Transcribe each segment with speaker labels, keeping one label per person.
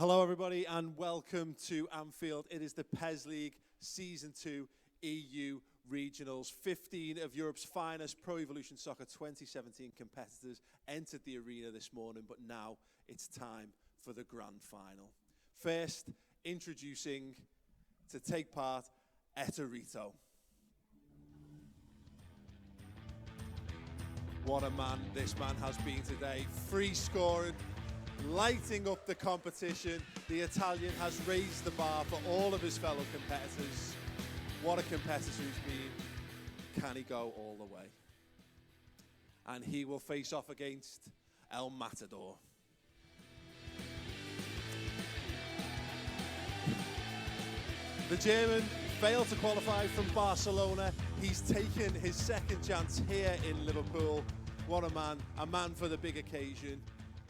Speaker 1: Hello everybody and welcome to Anfield. It is the PES League Season 2 EU Regionals. 15 of Europe's finest Pro Evolution Soccer 2017 competitors entered the arena this morning, but now it's time for the grand final. First, introducing to take part, Ettorito. What a man this man has been today. Free scoring, lighting up the competition. The Italian has raised the bar for all of his fellow competitors. What a competitor he's been. Can he go all the way? And he will face off against El Matador. The German failed to qualify from Barcelona. He's taken his second chance here in Liverpool. What a man for the big occasion.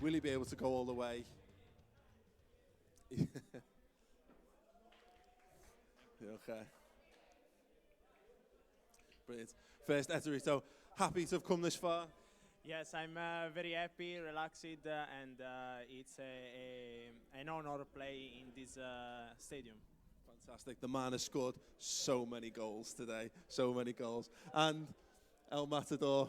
Speaker 1: Will he be able to go all the way? Okay. Brilliant. First, Ettorito, happy to have come this far?
Speaker 2: Yes, I'm very happy, relaxed, and it's an honor to play in this stadium.
Speaker 1: Fantastic. The man has scored so many goals today, so many goals. And El Matador,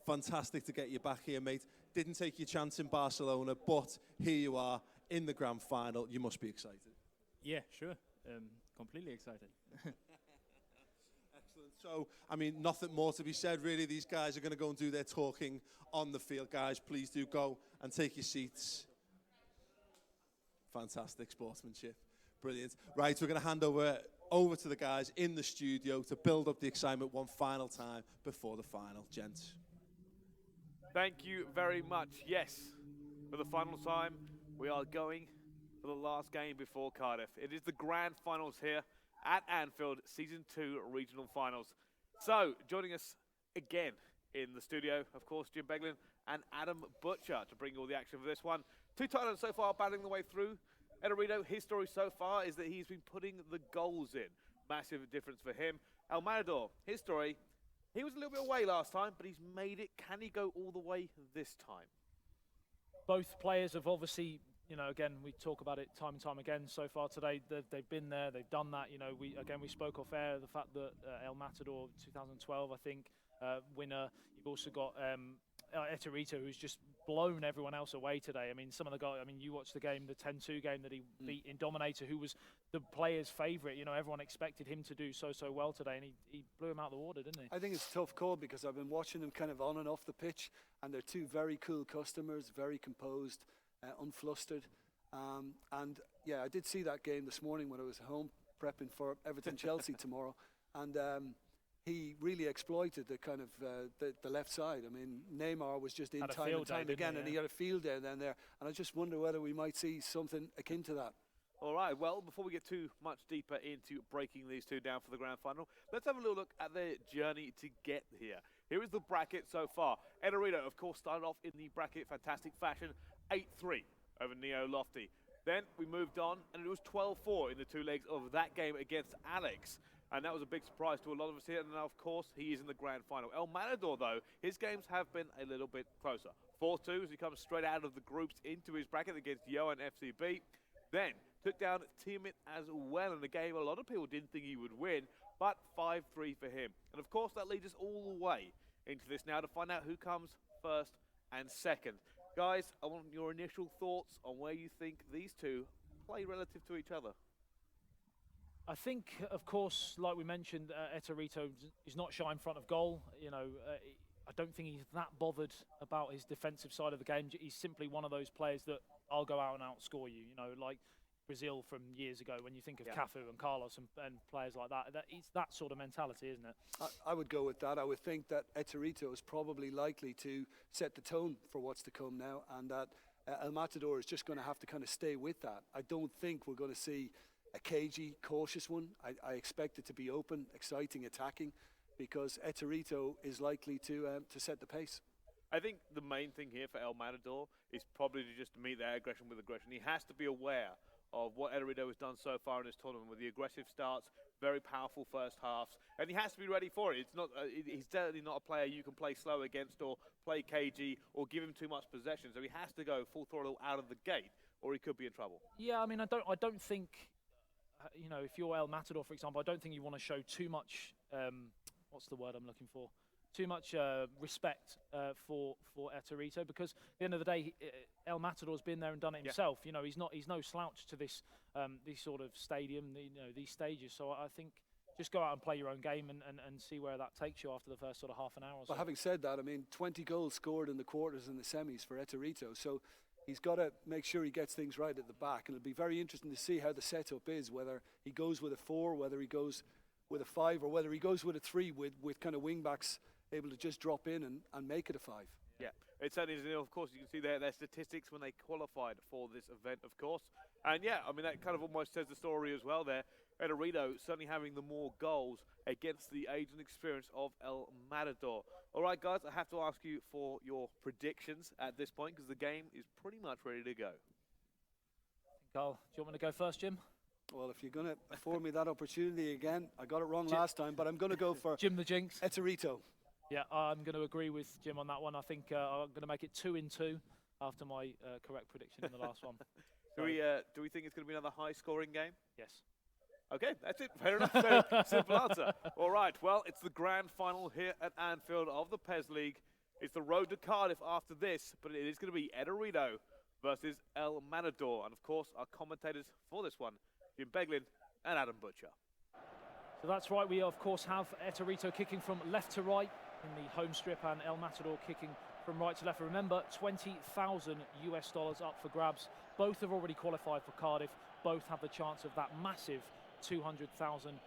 Speaker 1: fantastic to get you back here, mate. Didn't take your chance in Barcelona, but here you are in the grand final. You must be excited.
Speaker 3: Yeah, sure. Completely excited.
Speaker 1: Excellent. So, I mean, nothing more to be said, really. These guys are going to go and do their talking on the field. Guys, please do go and take your seats. Fantastic sportsmanship. Brilliant. Right, we're going to hand over to the guys in the studio to build up the excitement one final time before the final. Gents.
Speaker 4: Thank you very much. Yes, for the final time, we are going for the last game before Cardiff. It is the grand finals here at Anfield, Season 2 Regional Finals. So, joining us again in the studio, of course, Jim Beglin and Adam Butcher to bring you all the action for this one. Two titans so far battling the way through. Ettorito, his story so far is that he's been putting the goals in. Massive difference for him. El Matador, his story, he was a little bit away last time, but he's made it. Can he go all the way this time?
Speaker 3: Both players have obviously, you know, again, we talk about it time and time again so far today. They've been there, they've done that. You know, we spoke off air, the fact that El Matador 2012, I think, winner. You've also got Ettorito, who's just blown everyone else away today. I mean, some of the guys, I mean, you watched the game, the 10-2 game that he beat in Dominator, who was the player's favourite. You know, everyone expected him to do so well today, and he blew him out the water, didn't he?
Speaker 5: I think it's a tough call because I've been watching them kind of on and off the pitch, and they're two very cool customers, very composed, unflustered. And yeah, I did see that game this morning when I was home prepping for Everton-Chelsea tomorrow, and he really exploited the kind of the left side. I mean, Neymar was just in time and time again, and he had a field day then there. And I just wonder whether we might see something akin to that.
Speaker 4: All right, well, before we get too much deeper into breaking these two down for the grand final, let's have a little look at their journey to get here. Here is the bracket so far. Ettorito, of course, started off in the bracket fantastic fashion, 8-3 over Neo Lofty. Then we moved on, and it was 12-4 in the two legs of that game against Alex. And that was a big surprise to a lot of us here. And now, of course, he is in the grand final. El Matador, though, his games have been a little bit closer. 4-2 as he comes straight out of the groups into his bracket against Yo and FCB. Then took down Timit as well in a game a lot of people didn't think he would win, but 5-3 for him. And, of course, that leads us all the way into this now to find out who comes first and second. Guys, I want your initial thoughts on where you think these two play relative to each other.
Speaker 3: I think, of course, like we mentioned, Ettorito is not shy in front of goal. You know, I don't think he's that bothered about his defensive side of the game. He's simply one of those players that I'll go out and outscore you. You know, like Brazil from years ago when you think of Cafu and Carlos and players like that. It's that sort of mentality, isn't it?
Speaker 5: I would go with that. I would think that Ettorito is probably likely to set the tone for what's to come now, and that El Matador is just going to have to kind of stay with that. I don't think we're going to see a cagey, cautious one. I expect it to be open, exciting, attacking, because Ettorito is likely to set the pace.
Speaker 4: I think the main thing here for El Matador is probably to just meet that aggression with aggression. He has to be aware of what Ettorito has done so far in this tournament with the aggressive starts, very powerful first halves, and he has to be ready for it. It's not, he's certainly not a player you can play slow against or play cagey or give him too much possession, so he has to go full throttle out of the gate. or he could be in trouble.
Speaker 3: Yeah, I mean, I don't think, you know, if you're El Matador, for example, I don't think you want to show too much. What's the word I'm looking for? Too much respect for Ettorito, because at the end of the day, El Matador's been there and done it himself. You know, he's no slouch to this sort of stadium, you know, these stages. So I think just go out and play your own game and see where that takes you after the first sort of half an hour or so.
Speaker 5: But having said that, I mean, 20 goals scored in the quarters and the semis for Ettorito, so he's got to make sure he gets things right at the back, and it'll be very interesting to see how the setup is, whether he goes with a 4, whether he goes with a 5, or whether he goes with a 3 with kind of wing backs able to just drop in and make it a 5.
Speaker 4: Yeah, it certainly is. Of course, you can see their statistics when they qualified for this event, of course. And yeah, I mean, that kind of almost says the story as well there. Ettorito certainly having the more goals against the age and experience of El Matador. All right, guys, I have to ask you for your predictions at this point, because the game is pretty much ready to go.
Speaker 3: Carl, do you want me to go first, Jim?
Speaker 5: Well, if you're going to afford me that opportunity again, I got it wrong last time, but I'm going to go for
Speaker 3: Jim the Jinx.
Speaker 5: Ettorito.
Speaker 3: Yeah, I'm going to agree with Jim on that one. I think I'm going to make it 2-2 after my correct prediction in the last one.
Speaker 4: Do we think it's going to be another high-scoring game?
Speaker 3: Yes.
Speaker 4: Okay, that's it. Fair enough. Very simple answer. All right, well, it's the grand final here at Anfield of the PES League. It's the road to Cardiff after this, but it is going to be Ettorito versus El Matador. And, of course, our commentators for this one, Jim Beglin and Adam Butcher.
Speaker 3: So that's right. We, of course, have Ettorito kicking from left to right in the home strip, and El Matador kicking from right to left. Remember, $20,000 up for grabs. Both have already qualified for Cardiff. Both have the chance of that massive $200,000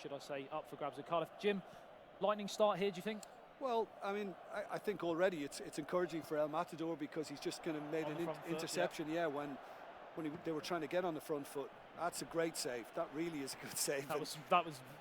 Speaker 3: should I say, up for grabs at Cardiff. Jim, lightning start here, do you think?
Speaker 5: Well, I mean, I think already it's encouraging for El Matador, because he's just kind of made an interception, when they were trying to get on the front foot. That's a great save. That really is a good save.
Speaker 3: That was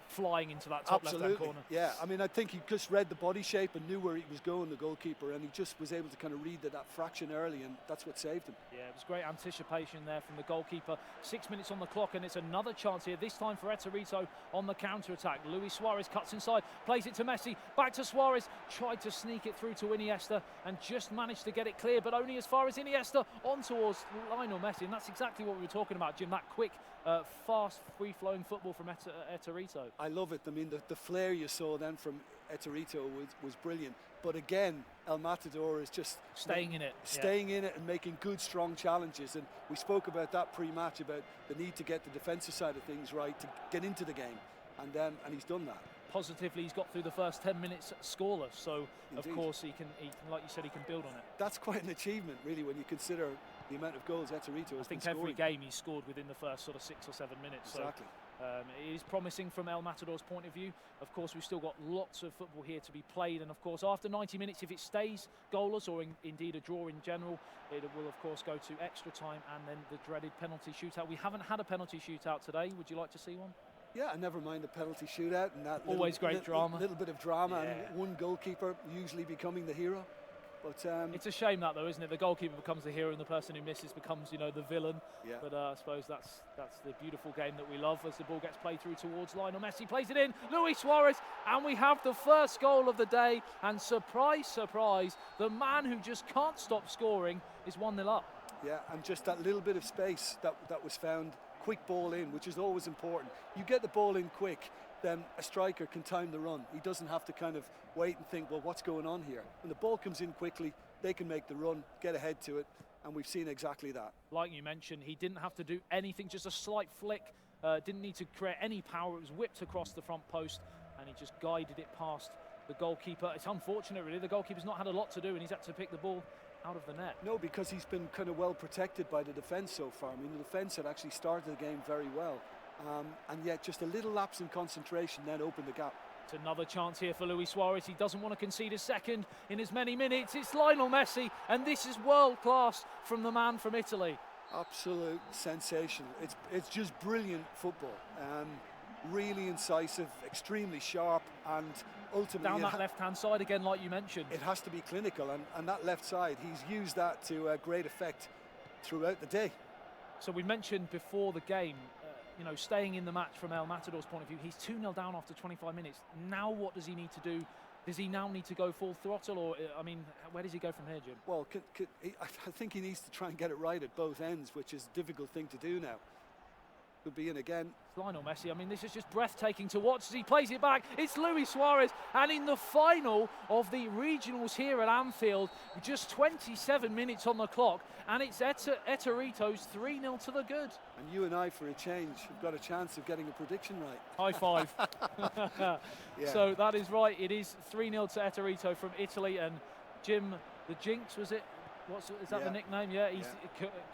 Speaker 3: flying into that top left-hand corner.
Speaker 5: Yeah, I mean, I think he just read the body shape and knew where he was going, the goalkeeper, and he just was able to kind of read that fraction early, and that's what saved him.
Speaker 3: Yeah, it was great anticipation there from the goalkeeper. 6 minutes on the clock, and it's another chance here, this time for Ettorito on the counter-attack. Luis Suarez cuts inside, plays it to Messi, back to Suarez, tried to sneak it through to Iniesta, and just managed to get it clear, but only as far as Iniesta on towards Lionel Messi, and that's exactly what we were talking about, Jim, that quick, fast, free-flowing football from Ettorito.
Speaker 5: I love it. I mean, the flair you saw then from Ettorito was brilliant. But again, El Matador is just
Speaker 3: staying in it
Speaker 5: and making good, strong challenges. And we spoke about that pre-match, about the need to get the defensive side of things right to get into the game, and he's done that.
Speaker 3: Positively, he's got through the first 10 minutes scoreless, so
Speaker 5: Indeed.
Speaker 3: Of course he can, like you said, he can build on it.
Speaker 5: That's quite an achievement, really, when you consider the amount of goals Ettorito has been scoring.
Speaker 3: I think every game he scored within the first sort of 6 or 7 minutes.
Speaker 5: Exactly.
Speaker 3: So, it is promising from El Matador's point of view. Of course, we've still got lots of football here to be played, and of course, after 90 minutes, if it stays goalless or indeed a draw in general, it will of course go to extra time and then the dreaded penalty shootout. We haven't had a penalty shootout today. Would you like to see one?
Speaker 5: Yeah, never mind the penalty shootout and that
Speaker 3: always great drama.
Speaker 5: Little bit of drama, and one goalkeeper usually becoming the hero. But
Speaker 3: it's a shame that, though, isn't it? The goalkeeper becomes the hero and the person who misses becomes, you know, the villain.
Speaker 5: Yeah.
Speaker 3: But I suppose that's the beautiful game that we love as the ball gets played through towards Lionel Messi. Plays it in, Luis Suarez, and we have the first goal of the day. And surprise, surprise, the man who just can't stop scoring is 1-0 up.
Speaker 5: Yeah, and just that little bit of space that was found. Quick ball in, which is always important. You get the ball in quick, then a striker can time the run. He doesn't have to kind of wait and think, well, what's going on here? When the ball comes in quickly, they can make the run, get ahead to it, and we've seen exactly that.
Speaker 3: Like you mentioned, he didn't have to do anything, just a slight flick, didn't need to create any power. It was whipped across the front post, and he just guided it past the goalkeeper. It's unfortunate, really. The goalkeeper's not had a lot to do, and he's had to pick the ball out of the net.
Speaker 5: No, because he's been kind of well protected by the defence so far. I mean, the defence had actually started the game very well, and yet just a little lapse in concentration then opened the gap.
Speaker 3: It's another chance here for Luis Suarez. He doesn't want to concede a second in as many minutes. It's Lionel Messi, and this is world class from the man from Italy.
Speaker 5: Absolute sensational. It's just brilliant football. Really incisive, extremely sharp, and ultimately
Speaker 3: down that left-hand side again, like you mentioned.
Speaker 5: It has to be clinical, and that left side, he's used that to great effect throughout the day.
Speaker 3: So we mentioned before the game, you know, staying in the match from El Matador's point of view. He's 2-0 down after 25 minutes. Now what does he need to do does he now need to go full throttle, or I mean, where does he go from here, Jim?
Speaker 5: Well, I think he needs to try and get it right at both ends, which is a difficult thing to do now. Could be in again.
Speaker 3: Lionel Messi, I mean, this is just breathtaking to watch as he plays it back. It's Luis Suarez, and in the final of the regionals here at Anfield, just 27 minutes on the clock, and it's Ettorito's 3-0 to the good.
Speaker 5: And you and I, for a change, have got a chance of getting a prediction right.
Speaker 3: High five.
Speaker 5: Yeah.
Speaker 3: So that is right. It is 3-0 to Ettorito from Italy, and Jim, the Jinx, was it? Is that the nickname? Yeah, he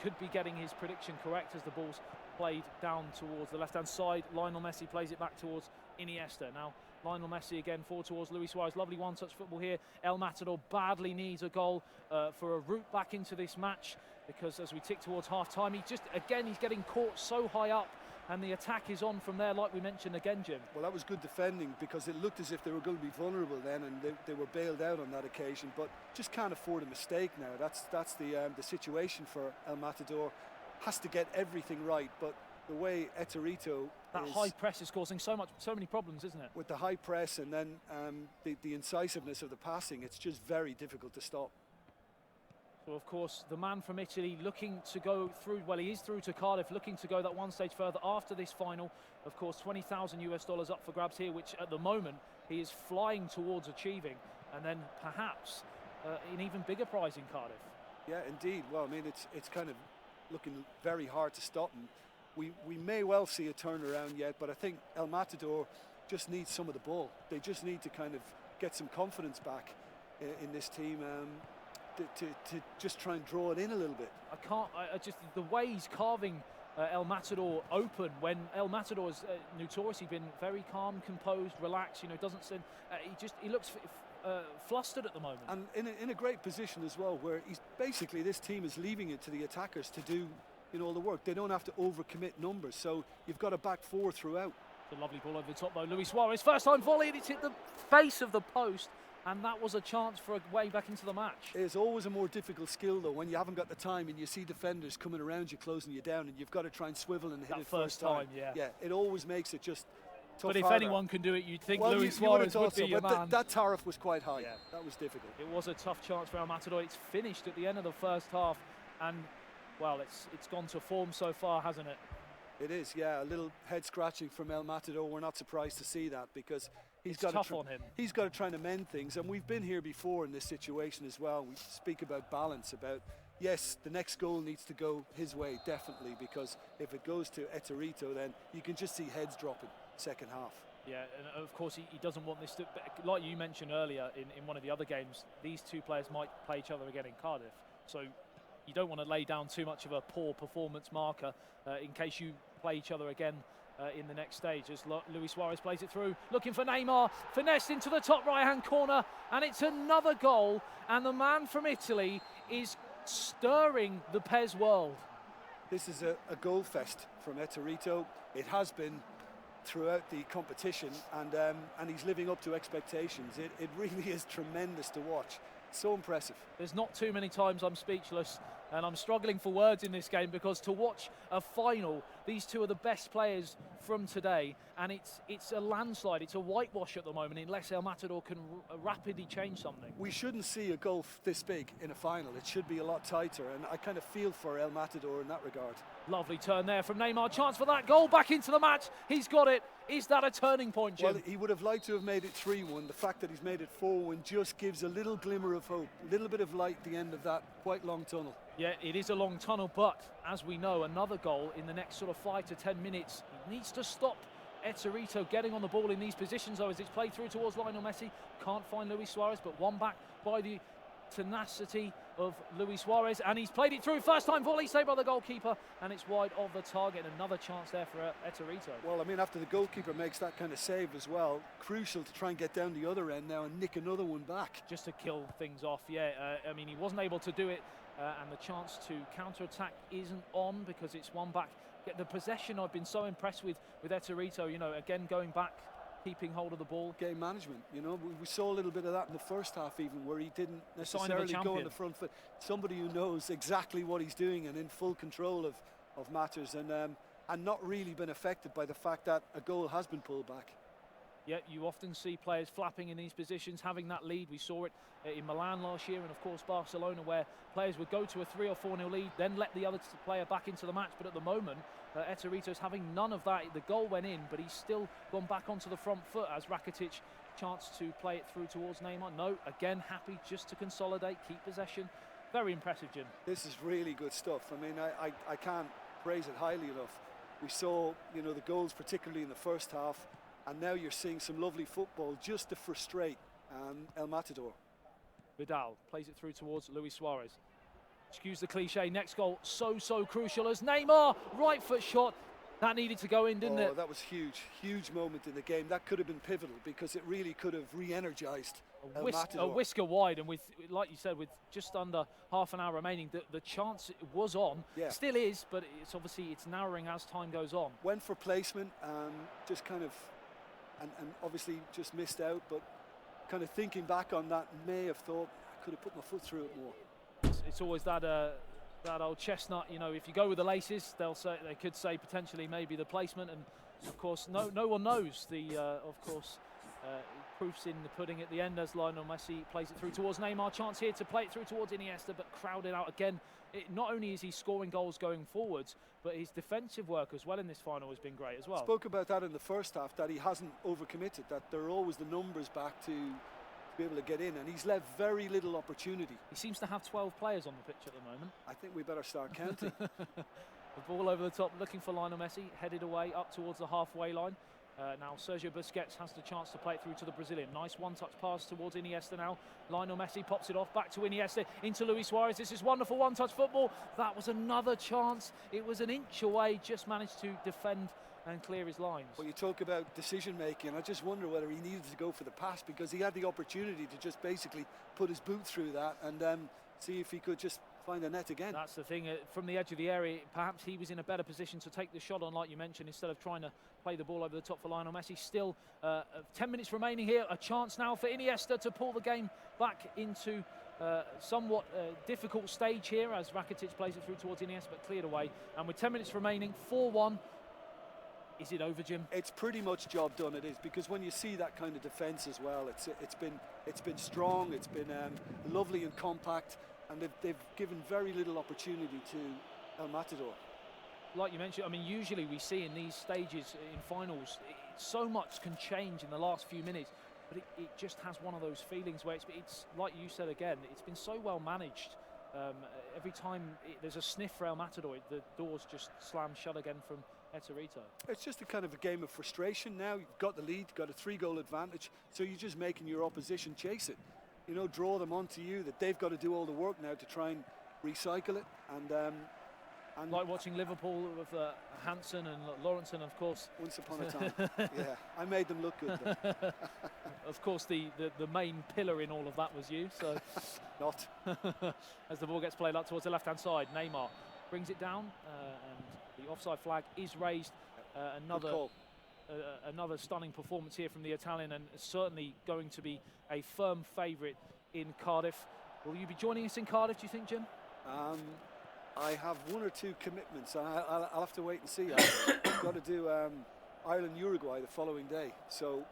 Speaker 3: could be getting his prediction correct as the ball's played down towards the left-hand side. Lionel Messi plays it back towards Iniesta. Now, Lionel Messi again forward towards Luis Suarez. Lovely one-touch football here. El Matador badly needs a goal for a route back into this match, because as we tick towards half-time, he's getting caught so high up, and the attack is on from there, like we mentioned again, Jim.
Speaker 5: Well, that was good defending, because it looked as if they were going to be vulnerable then, and they were bailed out on that occasion, but just can't afford a mistake now. That's the situation for El Matador. Has to get everything right, but the way Ettorito
Speaker 3: that high press is causing so many problems, isn't it?
Speaker 5: With the high press and then the incisiveness of the passing, it's just very difficult to stop.
Speaker 3: So of course the man from Italy looking to go through, well, he is through to Cardiff, looking to go that one stage further after this final. Of course, $20,000 up for grabs here, which at the moment he is flying towards achieving, and then perhaps an even bigger prize in Cardiff.
Speaker 5: Yeah, indeed. Well, I mean, it's kind of looking very hard to stop him. We may well see a turnaround yet, but I think El Matador just needs some of the ball. They just need to kind of get some confidence back in this team to just try and draw it in a little bit.
Speaker 3: I just the way he's carving El Matador open, when El Matador has notoriously been very calm, composed, relaxed. You know, doesn't seem he looks flustered at the moment.
Speaker 5: And in a great position as well, where he's basically, this team is leaving it to the attackers to do, you know, all the work. They don't have to overcommit numbers, so you've got a back four throughout.
Speaker 3: It's a lovely ball over the top though. Luis Suarez, first time volley, and it's hit the face of the post, and that was a chance for a way back into the match.
Speaker 5: It's always a more difficult skill though, when you haven't got the time and you see defenders coming around you, closing you down, and you've got to try and swivel and hit
Speaker 3: that
Speaker 5: it
Speaker 3: first time.
Speaker 5: Yeah, it always makes it just tough.
Speaker 3: But if
Speaker 5: harder.
Speaker 3: anyone can do it, you'd think
Speaker 5: well,
Speaker 3: Luis Suarez would be
Speaker 5: so,
Speaker 3: your
Speaker 5: but
Speaker 3: man.
Speaker 5: That tariff was quite high. Yeah, that was difficult.
Speaker 3: It was a tough chance for El Matador. It's finished at the end of the first half, and well, it's gone to form so far, hasn't it?
Speaker 5: It is, yeah. A little head scratching from El Matador. We're not surprised to see that, because he's
Speaker 3: got tough on him.
Speaker 5: He's got to try and amend things, and we've been here before in this situation as well. We speak about balance, about yes, the next goal needs to go his way, definitely, because if it goes to Ettorito, then you can just see heads dropping second half.
Speaker 3: Yeah, and of course he doesn't want this to, like you mentioned earlier in one of the other games, these two players might play each other again in Cardiff, so you don't want to lay down too much of a poor performance marker in case you play each other again in the next stage, as Luis Suarez plays it through, looking for Neymar, finessed into the top right-hand corner, and it's another goal, and the man from Italy is stirring the PES world.
Speaker 5: This is a goal fest from Ettorito. It has been throughout the competition, and he's living up to expectations. It really is tremendous to watch. So impressive. There's
Speaker 3: not too many times I'm speechless, and I'm struggling for words in this game, because to watch a final, these two are the best players from today, and it's a landslide, it's a whitewash at the moment, unless El Matador can rapidly change something.
Speaker 5: We shouldn't see a goal this big in a final. It should be a lot tighter, and I kind of feel for El Matador in that regard.
Speaker 3: Lovely turn there from Neymar, chance for that goal, back into the match, he's got it. Is that a turning point, Jim?
Speaker 5: Well, he would have liked to have made it 3-1. The fact that he's made it 4-1 just gives a little glimmer of hope, a little bit of light at the end of that quite long tunnel.
Speaker 3: Yeah, it is a long tunnel, but as we know, another goal in the next sort of 5 to 10 minutes. He needs to stop Ettorito getting on the ball in these positions, though, as it's played through towards Lionel Messi. Can't find Luis Suarez, but one back by the tenacity of Luis Suarez, and he's played it through. First time volley saved by the goalkeeper, and it's wide of the target. Another chance there for Ettorito.
Speaker 5: Well, I mean, after the goalkeeper makes that kind of save as well, crucial to try and get down the other end now and nick another one back.
Speaker 3: Just to kill things off, yeah. I mean, he wasn't able to do it, and the chance to counter-attack isn't on, because it's one back. The possession, I've been so impressed with Ettorito, you know, again going back, keeping hold of the ball.
Speaker 5: Game management, you know, we saw a little bit of that in the first half even, where he didn't necessarily go on the front foot. Somebody who knows exactly what he's doing and in full control of matters, and not really been affected by the fact that a goal has been pulled back.
Speaker 3: Yeah, you often see players flapping in these positions, having that lead. We saw it in Milan last year and, of course, Barcelona, where players would go to a 3 or 4-0 lead, then let the other player back into the match. But at the moment, Ettorito's having none of that. The goal went in, but he's still gone back onto the front foot as Rakitic chance to play it through towards Neymar. No, again, happy just to consolidate, keep possession. Very impressive, Jim.
Speaker 5: This is really good stuff. I mean, I can't praise it highly enough. We saw, you know, the goals, particularly in the first half, and now you're seeing some lovely football just to frustrate El Matador.
Speaker 3: Vidal plays it through towards Luis Suarez. Excuse the cliche, next goal so crucial as Neymar, right foot shot. That needed to go in, didn't it?
Speaker 5: That was huge moment in the game. That could have been pivotal because it really could have re-energized El Matador.
Speaker 3: A whisker wide, and with, like you said, with just under half an hour remaining, the chance was on.
Speaker 5: Yeah.
Speaker 3: Still is, but it's narrowing as time goes on.
Speaker 5: Went for placement, just kind of, and obviously just missed out, but kind of thinking back on that, may have thought I could have put my foot through it more.
Speaker 3: It's always that old chestnut, you know, if you go with the laces, they could say potentially maybe the placement, and of course no one knows the proof's in the pudding at the end as Lionel Messi plays it through towards Neymar. Chance here to play it through towards Iniesta, but crowded out again. Not only is he scoring goals going forwards, but his defensive work as well in this final has been great as well.
Speaker 5: Spoke about that in the first half, that he hasn't overcommitted, that there are always the numbers back to be able to get in, and he's left very little opportunity.
Speaker 3: He seems to have 12 players on the pitch at the moment.
Speaker 5: I think we better start counting.
Speaker 3: The ball over the top, looking for Lionel Messi, headed away up towards the halfway line. Now Sergio Busquets has the chance to play it through to the Brazilian. Nice one-touch pass towards Iniesta now. Lionel Messi pops it off, back to Iniesta, into Luis Suarez. This is wonderful one-touch football. That was another chance. It was an inch away, just managed to defend and clear his lines.
Speaker 5: Well, you talk about decision-making. I just wonder whether he needed to go for the pass, because he had the opportunity to just basically put his boot through that and see if he could just find the net again.
Speaker 3: That's the thing, from the edge of the area, perhaps he was in a better position to take the shot on, like you mentioned, instead of trying to play the ball over the top for Lionel Messi. Still 10 minutes remaining here, a chance now for Iniesta to pull the game back into somewhat difficult stage here as Rakitic plays it through towards Iniesta, but cleared away. And with 10 minutes remaining, 4-1. Is it over, Jim?
Speaker 5: It's pretty much job done, it is, because when you see that kind of defence as well, it's been strong, it's been lovely and compact, and they've given very little opportunity to El Matador.
Speaker 3: Like you mentioned, I mean, usually we see in these stages in finals, so much can change in the last few minutes, but it just has one of those feelings where it's like you said again, it's been so well managed. Every time there's a sniff for El Matador, the doors just slam shut again from Ettorito. It's
Speaker 5: just a kind of a game of frustration now. You've got the lead, got a 3-goal advantage, so you're just making your opposition chase it. You know, draw them onto you, that they've got to do all the work now to try and recycle it. And
Speaker 3: like watching Liverpool with Hansen and Lawrenson, of course.
Speaker 5: Once upon a time, yeah. I made them look good though.
Speaker 3: Of course, the main pillar in all of that was you, so.
Speaker 5: Not.
Speaker 3: As the ball gets played up towards the left-hand side, Neymar brings it down, and the offside flag is raised. Another stunning performance here from the Italian, and certainly going to be a firm favourite in Cardiff. Will you be joining us in Cardiff, do you think, Jim?
Speaker 5: I have 1 or 2 commitments. I'll have to wait and see. I've got to do Ireland-Uruguay the following day, so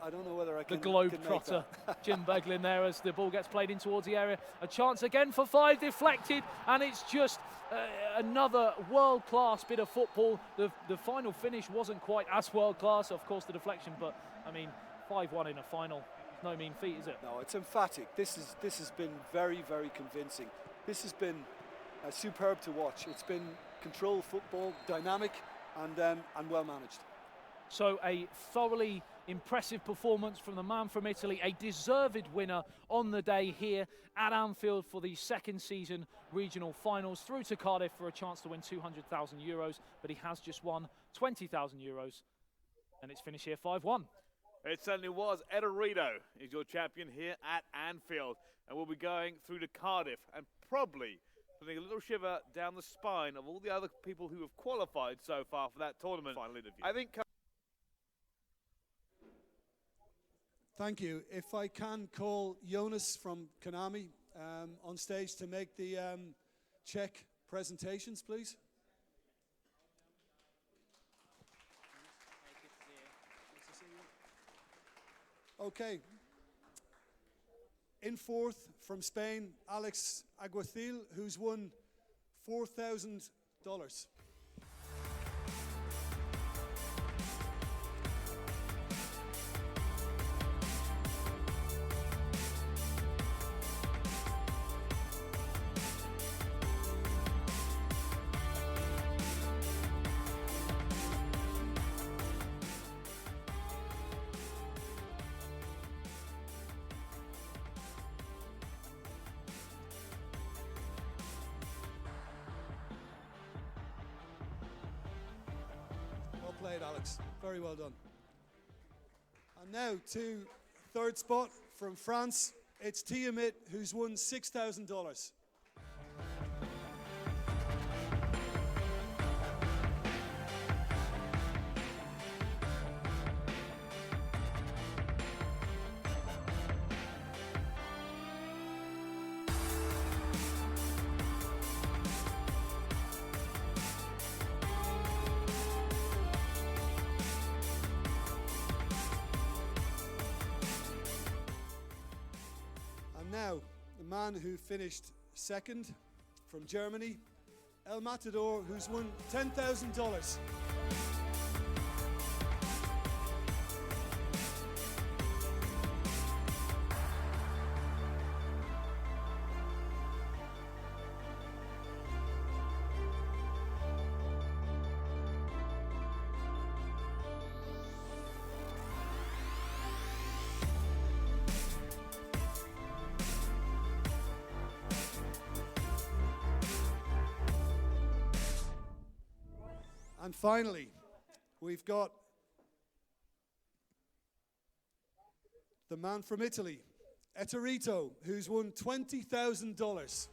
Speaker 5: I don't know whether I can.
Speaker 3: The globetrotter, Jim Beglin there as the ball gets played in towards the area. A chance again for 5, deflected, and it's just another world-class bit of football. The final finish wasn't quite as world-class, of course, the deflection, but I mean, 5-1 in a final, no mean feat, is it?
Speaker 5: No, it's emphatic. This has been very, very convincing. This has been superb to watch. It's been controlled football, dynamic, and well managed.
Speaker 3: So a thoroughly impressive performance from the man from Italy, a deserved winner on the day here at Anfield for the second season regional finals, through to Cardiff for a chance to win €200,000, but he has just won €20,000, and it's finished here 5-1.
Speaker 4: It certainly was. Ettorito is your champion here at Anfield, and we'll be going through to Cardiff and probably putting a little shiver down the spine of all the other people who have qualified so far for that tournament final interview. I think.
Speaker 5: Thank you. If I can call Jonas from Konami on stage to make the Czech presentations, please. Okay. In fourth from Spain, Alex Aguacil, who's won $4,000. Well played, Alex. Very well done. And now to third spot from France. It's Tiamat, who's won $6,000. And now, the man who finished second from Germany, El Matador, who's won $10,000. And finally, we've got the man from Italy, Ettorito, who's won $20,000.